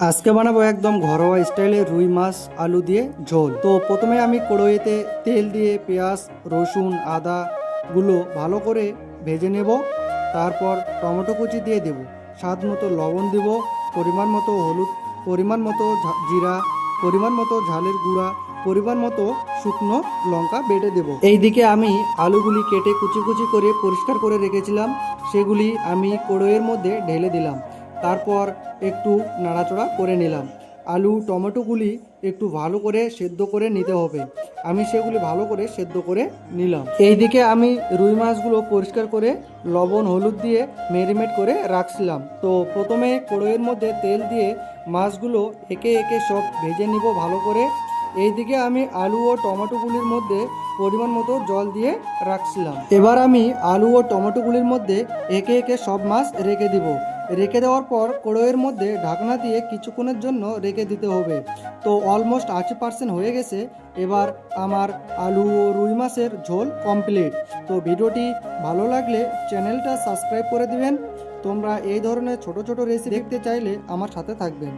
আজকে বানাবো একদম ঘরোয়া স্টাইলে রুই মাছ আলু দিয়ে ঝোল। তো প্রথমে আমি কড়াইতে তেল দিয়ে পেঁয়াজ রসুন আদাগুলো ভালো করে ভেজে নেব। তারপর টমেটো কুচি দিয়ে দেব, স্বাদ মতো লবণ দেব, পরিমাণ মতো হলুদ, পরিমাণ মতো জিরা, পরিমাণ মতো ঝালের গুঁড়া, পরিমাণ মতো শুকনো লঙ্কা বেটে দেব। এইদিকে আমি আলুগুলি কেটে কুচি কুচি করে পরিষ্কার করে রেখেছিলাম, সেগুলি আমি কড়াইয়ের মধ্যে ঢেলে দিলাম। তারপর একটু নাড়াচড়া করে নিলাম। আলু টমেটোগুলি একটু ভালো করে সেদ্ধ করে নিতে হবে, আমি সেগুলি ভালো করে সেদ্ধ করে নিলাম। এইদিকে আমি রুই মাছগুলো পরিষ্কার করে লবণ হলুদ দিয়ে ম্যারিনেট করে রাখছিলাম। তো প্রথমে কড়াইয়ের মধ্যে তেল দিয়ে মাছগুলো একে একে সব ভেজে নিব ভালো করে। এইদিকে আমি আলু ও টমেটোগুলির মধ্যে পরিমাণ মতো জল দিয়ে রাখছিলাম। এবার আমি আলু ও টমেটোগুলির মধ্যে একে একে সব মাছ রেখে দিব। রেখে দেওয়ার পর কড়াইয়ের মধ্যে ঢাকনা দিয়ে কিছুক্ষণের জন্য রেখে দিতে হবে। তো অলমোস্ট 80% হয়ে গেছে। এবার আমার আলু ও রুই মাছের ঝোল কমপ্লিট। তো ভিডিওটি ভালো লাগলে চ্যানেলটা সাবস্ক্রাইব করে দিবেন। তোমরা এই ধরনের ছোট ছোট রেসিপি দেখতে চাইলে আমার সাথে থাকবেন।